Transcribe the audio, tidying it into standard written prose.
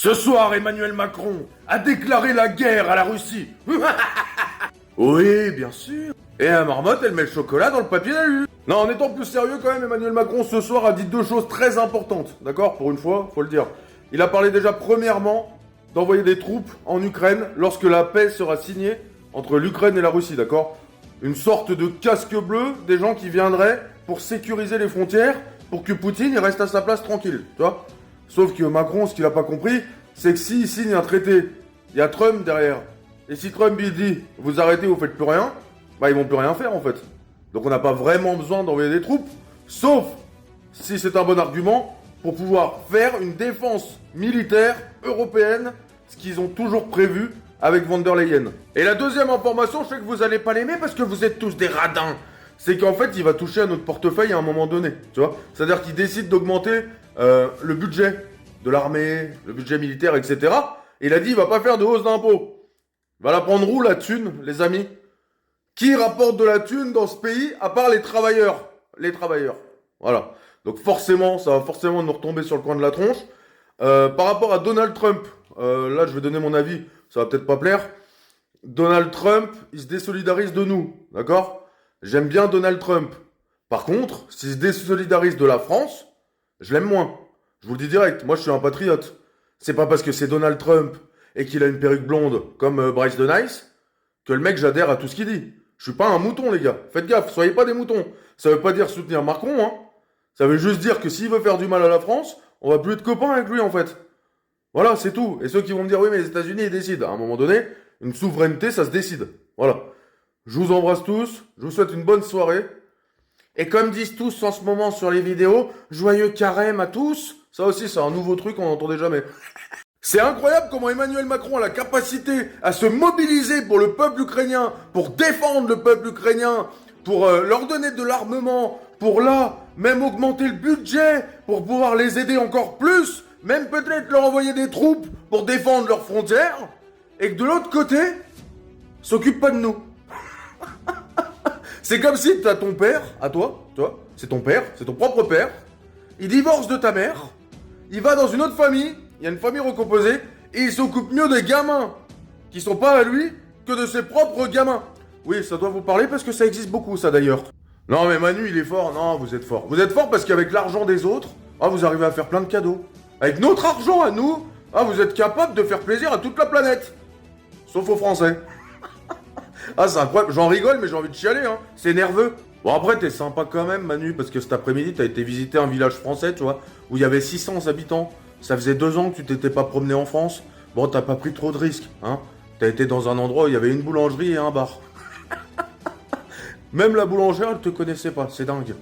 Ce soir, Emmanuel Macron a déclaré la guerre à la Russie. Oui, bien sûr. Et la marmotte, elle met le chocolat dans le papier d'alu. Non, en étant plus sérieux quand même, Emmanuel Macron ce soir a dit deux choses très importantes. D'accord? Pour une fois, faut le dire. Il a parlé déjà premièrement d'envoyer des troupes en Ukraine lorsque la paix sera signée entre l'Ukraine et la Russie, d'accord? Une sorte de casque bleu des gens qui viendraient pour sécuriser les frontières, pour que Poutine il reste à sa place tranquille, tu vois? Sauf que Macron, ce qu'il a pas compris, c'est que s'il signe un traité, il y a Trump derrière. Et si Trump il dit, vous arrêtez, vous faites plus rien, bah ils vont plus rien faire en fait. Donc on n'a pas vraiment besoin d'envoyer des troupes, sauf si c'est un bon argument pour pouvoir faire une défense militaire européenne, ce qu'ils ont toujours prévu avec von der Leyen. Et la deuxième information, je sais que vous allez pas l'aimer parce que vous êtes tous des radins. C'est qu'en fait, il va toucher à notre portefeuille à un moment donné, tu vois. C'est-à-dire qu'il décide d'augmenter le budget de l'armée, le budget militaire, etc. Et il a dit, il va pas faire de hausse d'impôts. Il va la prendre où, la thune, les amis? Qui rapporte de la thune dans ce pays, à part les travailleurs? Les travailleurs. Voilà. Donc forcément, ça va forcément nous retomber sur le coin de la tronche. Par rapport à Donald Trump, là je vais donner mon avis, ça va peut-être pas plaire. Donald Trump, il se désolidarise de nous, d'accord? J'aime bien Donald Trump. Par contre, s'il se désolidarise de la France, je l'aime moins. Je vous le dis direct, moi je suis un patriote. C'est pas parce que c'est Donald Trump et qu'il a une perruque blonde comme Bryce de Nice que le mec j'adhère à tout ce qu'il dit. Je suis pas un mouton les gars, faites gaffe, soyez pas des moutons. Ça veut pas dire soutenir Macron, hein. Ça veut juste dire que s'il veut faire du mal à la France, on va plus être copains avec lui en fait. Voilà, c'est tout. Et ceux qui vont me dire oui mais les États-Unis ils décident. À un moment donné, une souveraineté ça se décide. Voilà. Je vous embrasse tous, je vous souhaite une bonne soirée. Et comme disent tous en ce moment sur les vidéos, joyeux carême à tous. Ça aussi c'est un nouveau truc qu'on n'entendait jamais. C'est incroyable comment Emmanuel Macron a la capacité à se mobiliser pour le peuple ukrainien, pour défendre le peuple ukrainien, pour leur donner de l'armement, pour là, même augmenter le budget, pour pouvoir les aider encore plus, même peut-être leur envoyer des troupes pour défendre leurs frontières, et que de l'autre côté, s'occupe pas de nous. C'est comme si t'as ton père, à toi, c'est ton père, c'est ton propre père, il divorce de ta mère, il va dans une autre famille, il y a une famille recomposée, et il s'occupe mieux des gamins qui sont pas à lui que de ses propres gamins. Oui, ça doit vous parler parce que ça existe beaucoup, ça d'ailleurs. Non mais Manu, il est fort. Non, vous êtes fort. Vous êtes fort parce qu'avec l'argent des autres, vous arrivez à faire plein de cadeaux. Avec notre argent à nous, vous êtes capable de faire plaisir à toute la planète. Sauf aux Français. C'est incroyable. J'en rigole, mais j'ai envie de chialer, hein. C'est nerveux. Bon, après, t'es sympa quand même, Manu, parce que cet après-midi, t'as été visiter un village français, tu vois, où il y avait 600 habitants. Ça faisait 2 ans que tu t'étais pas promené en France. Bon, t'as pas pris trop de risques, hein. T'as été dans un endroit où il y avait une boulangerie et un bar. Même la boulangère, elle te connaissait pas, c'est dingue.